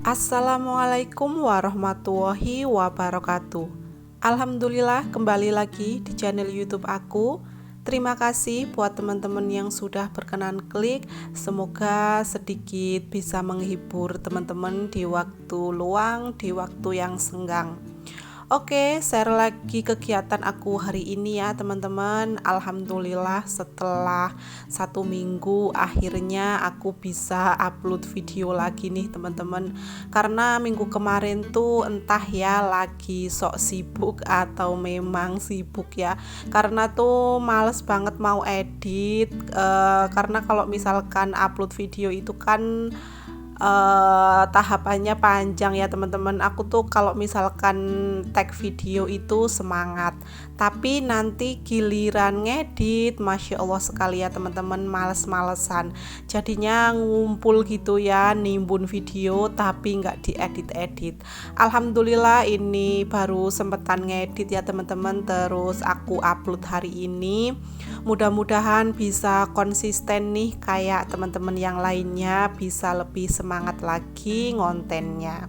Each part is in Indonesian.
Assalamualaikum warahmatullahi wabarakatuh. Alhamdulillah kembali lagi di channel YouTube aku. Terima kasih buat teman-teman yang sudah berkenan klik. Semoga sedikit bisa menghibur teman-teman di waktu luang, di waktu yang senggang. Oke, share lagi kegiatan aku hari ini ya teman-teman. Alhamdulillah setelah 1 minggu akhirnya aku bisa upload video lagi nih teman-teman. Karena minggu kemarin tuh entah ya lagi sok sibuk atau memang sibuk ya. Karena tuh males banget mau edit. Karena kalau misalkan upload video itu kan tahapannya panjang ya teman-teman. Aku tuh kalau misalkan tag video itu semangat, tapi nanti giliran ngedit, masya Allah sekali ya teman-teman, males-malesan. Jadinya ngumpul gitu ya, nimbun video tapi nggak diedit-edit. Alhamdulillah ini baru sempetan ngedit ya teman-teman, terus aku upload hari ini. Mudah-mudahan bisa konsisten nih kayak teman-teman yang lainnya, bisa lebih semangat lagi ngontennya.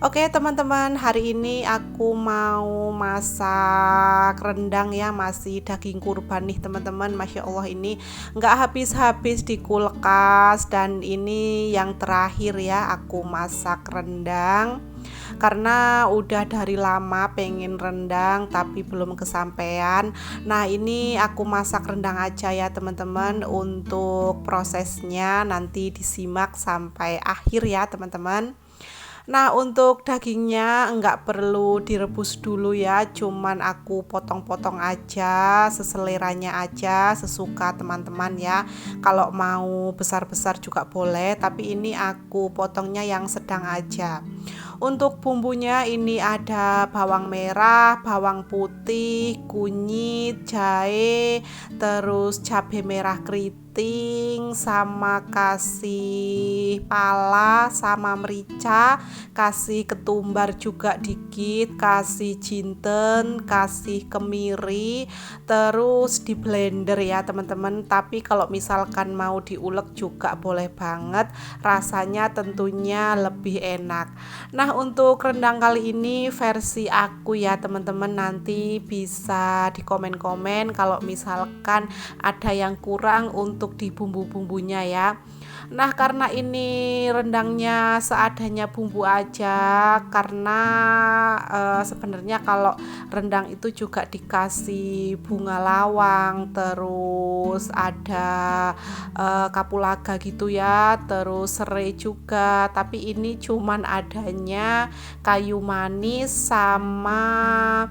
Oke teman-teman, hari ini aku mau masak rendang ya, masih daging kurban nih teman-teman. Masya Allah ini nggak habis-habis di kulkas, dan ini yang terakhir ya aku masak rendang. Karena udah dari lama pengen rendang tapi belum kesampaian. Nah ini aku masak rendang aja ya teman-teman. Untuk prosesnya nanti disimak sampai akhir ya teman-teman. Nah untuk dagingnya enggak perlu direbus dulu ya, cuman aku potong-potong aja, seseleranya aja, sesuka teman-teman ya. Kalau mau besar-besar juga boleh, tapi ini aku potongnya yang sedang aja. Untuk bumbunya ini ada bawang merah, bawang putih, kunyit, jahe, terus cabai merah keriting, sama kasih pala, sama merica, kasih ketumbar juga dikit, kasih jinten, kasih kemiri, terus di blender ya teman-teman. Tapi kalau misalkan mau diulek juga boleh banget, rasanya tentunya lebih enak. Nah untuk rendang kali ini versi aku ya teman-teman, nanti bisa di komen-komen kalau misalkan ada yang kurang untuk di bumbu-bumbunya ya. Nah karena ini rendangnya seadanya bumbu aja, karena sebenarnya kalau rendang itu juga dikasih bunga lawang, terus ada kapulaga gitu ya, terus serai juga. Tapi ini cuman adanya kayu manis sama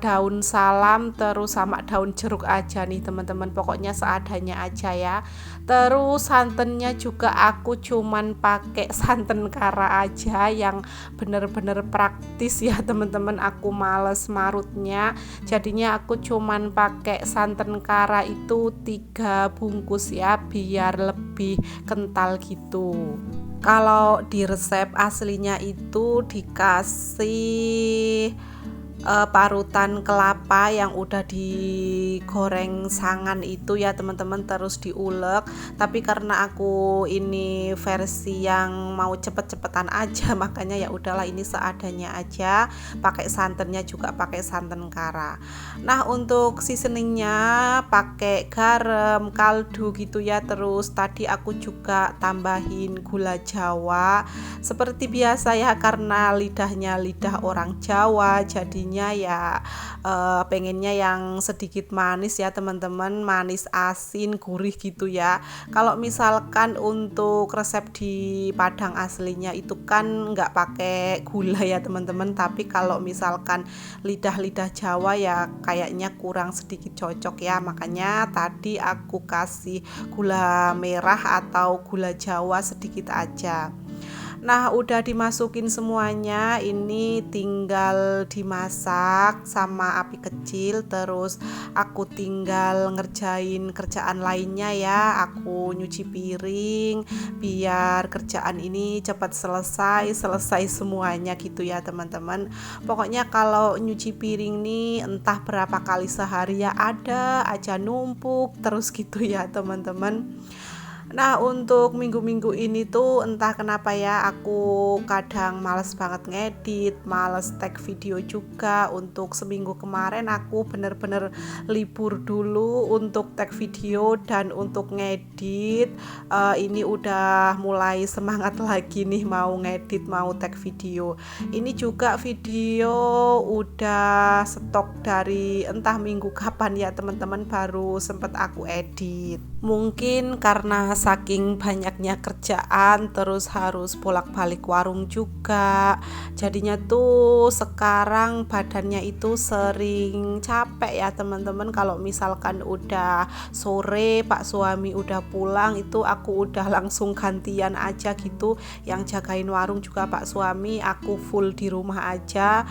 daun salam, terus sama daun jeruk aja nih teman-teman, pokoknya seadanya aja ya. Terus santannya juga aku cuman pakai santan kara aja yang bener-bener praktis ya teman-teman, aku males marutnya, jadinya aku cuman pakai santan kara itu 3 bungkus ya, biar lebih kental gitu. Kalau di resep aslinya itu dikasih parutan kelapa yang udah digoreng sangan itu ya teman-teman, terus diulek. Tapi karena aku ini versi yang mau cepet-cepetan aja, makanya ya udahlah ini seadanya aja, pakai santannya juga pakai santan kara. Nah untuk seasoningnya pakai garam, kaldu gitu ya. Terus tadi aku juga tambahin gula Jawa seperti biasa ya, karena lidahnya lidah orang Jawa, jadinya ya pengennya yang sedikit manis ya teman-teman, manis asin gurih gitu ya. Kalau misalkan untuk resep di Padang aslinya itu kan nggak pakai gula ya teman-teman, tapi kalau misalkan lidah-lidah Jawa ya kayaknya kurang sedikit cocok ya, makanya tadi aku kasih gula merah atau gula Jawa sedikit aja. Nah udah dimasukin semuanya, ini tinggal dimasak sama api kecil. Terus aku tinggal ngerjain kerjaan lainnya ya, aku nyuci piring biar kerjaan ini cepat selesai semuanya gitu ya teman-teman. Pokoknya kalau nyuci piring nih entah berapa kali sehari ya, ada aja numpuk terus gitu ya teman-teman. Nah, untuk minggu-minggu ini tuh entah kenapa ya aku kadang males banget ngedit, males tag video juga. Untuk seminggu kemarin aku bener-bener libur dulu untuk tag video dan untuk ngedit. Ini udah mulai semangat lagi nih mau ngedit, mau tag video. Ini juga video udah stok dari entah minggu kapan ya teman-teman, baru sempet aku edit. Mungkin karena saking banyaknya kerjaan terus harus bolak-balik warung juga, jadinya tuh sekarang badannya itu sering capek ya teman-teman. Kalau misalkan udah sore Pak suami udah pulang, itu aku udah langsung gantian aja gitu, yang jagain warung juga Pak suami, aku full di rumah aja,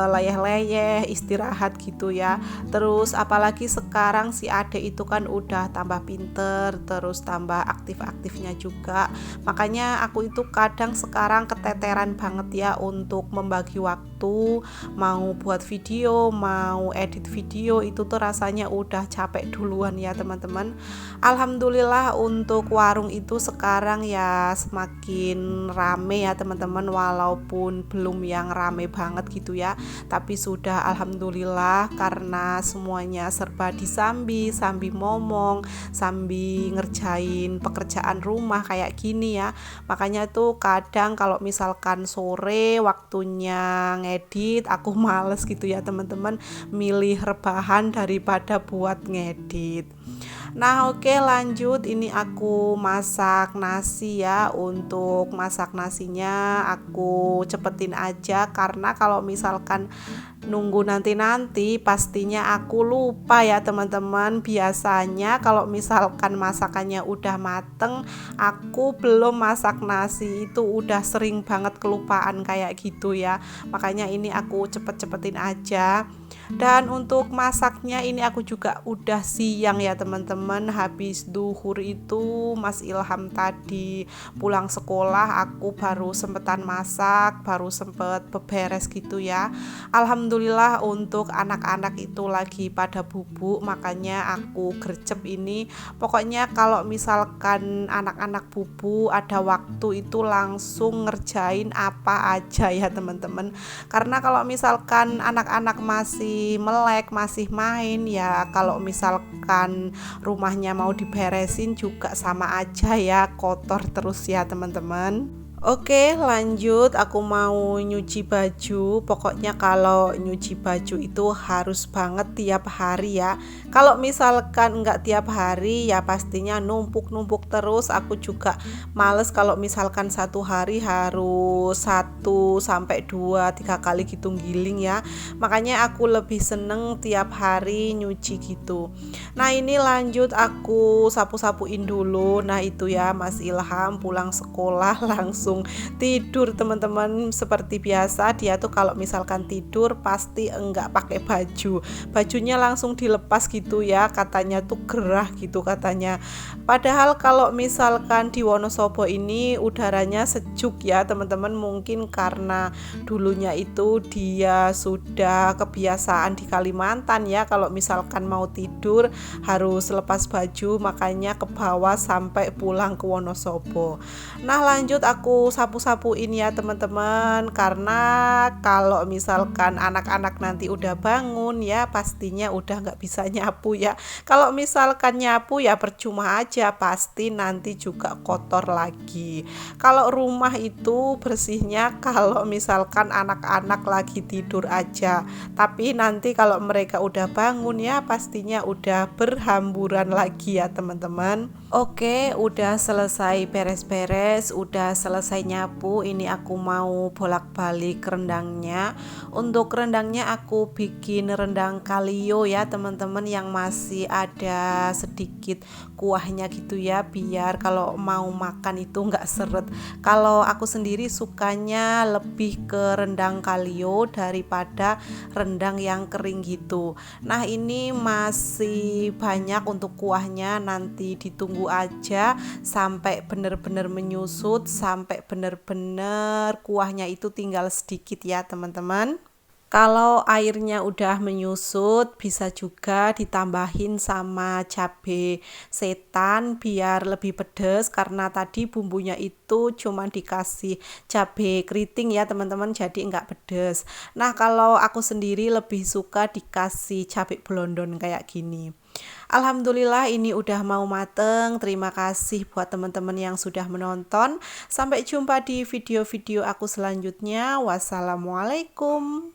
leyeh-leyeh istirahat gitu ya. Terus apalagi sekarang si Ade itu kan udah tambah pinter, terus tambah aktif-aktifnya juga. Makanya aku itu kadang sekarang keteteran banget ya untuk membagi waktu, mau buat video, mau edit video, itu tuh rasanya udah capek duluan ya teman-teman. Alhamdulillah untuk warung itu sekarang ya semakin rame ya teman-teman, walaupun belum yang rame banget gitu ya, tapi sudah alhamdulillah karena semuanya serba disambi, sambil ngomong, sambil ngerjain pekerjaan rumah kayak gini ya. Makanya tuh kadang kalau misalkan sore waktunya ngedit, aku males gitu ya teman-teman, milih rebahan daripada buat ngedit. Nah, oke, lanjut, ini aku masak nasi ya. Untuk masak nasinya aku cepetin aja, karena kalau misalkan nunggu nanti-nanti pastinya aku lupa ya teman-teman. Biasanya kalau misalkan masakannya udah mateng, aku belum masak nasi, itu udah sering banget kelupaan kayak gitu ya. Makanya ini aku cepet-cepetin aja. Dan untuk masaknya ini aku juga udah siang ya teman-teman. Habis duhur itu Mas Ilham tadi pulang sekolah, aku baru sempetan masak, baru sempet beberes gitu ya. Alhamdulillah untuk anak-anak itu lagi pada bubuk, makanya aku gercep ini. Pokoknya kalau misalkan anak-anak bubuk ada waktu itu langsung ngerjain apa aja ya teman-teman. Karena kalau misalkan anak-anak masih melek, masih main ya, kalau misalkan rumahnya mau diberesin juga sama aja ya, kotor terus ya teman-teman. Oke, lanjut, aku mau nyuci baju. Pokoknya kalau nyuci baju itu harus banget tiap hari ya. Kalau misalkan enggak tiap hari ya pastinya numpuk-numpuk terus. Aku juga males kalau misalkan satu hari harus 1 sampai 2 3 kali gitu giling ya. Makanya aku lebih seneng tiap hari nyuci gitu. Nah, ini lanjut aku sapu-sapuin dulu. Nah, itu ya Mas Ilham pulang sekolah langsung tidur teman-teman. Seperti biasa dia tuh kalau misalkan tidur pasti enggak pakai baju, bajunya langsung dilepas gitu ya, katanya tuh gerah gitu katanya. Padahal kalau misalkan di Wonosobo ini udaranya sejuk ya teman-teman, mungkin karena dulunya itu dia sudah kebiasaan di Kalimantan ya, kalau misalkan mau tidur harus lepas baju, makanya ke bawah sampai pulang ke Wonosobo. Nah, lanjut aku sapu-sapuin ya teman-teman, karena kalau misalkan anak-anak nanti udah bangun ya pastinya udah nggak bisa nyapu ya. Kalau misalkan nyapu ya percuma aja, pasti nanti juga kotor lagi. Kalau rumah itu bersihnya kalau misalkan anak-anak lagi tidur aja, tapi nanti kalau mereka udah bangun ya pastinya udah berhamburan lagi ya teman-teman. Oke, udah selesai beres-beres, udah selesai nyapu. Ini aku mau bolak-balik rendangnya. Untuk rendangnya aku bikin rendang kalio ya teman-teman, yang masih ada sedikit kuahnya gitu ya, biar kalau mau makan itu nggak seret. Kalau aku sendiri sukanya lebih ke rendang kalio daripada rendang yang kering gitu. Nah, ini masih banyak untuk kuahnya, nanti ditunggu aja sampai bener-bener menyusut, sampai bener-bener kuahnya itu tinggal sedikit ya teman-teman. Kalau airnya udah menyusut, bisa juga ditambahin sama cabe setan biar lebih pedes karena tadi bumbunya itu cuma dikasih cabe keriting ya teman-teman, jadi nggak pedes. Nah, kalau aku sendiri lebih suka dikasih cabe blondon kayak gini. Alhamdulillah ini udah mau mateng. Terima kasih buat teman-teman yang sudah menonton. Sampai jumpa di video-video aku selanjutnya. Wassalamualaikum.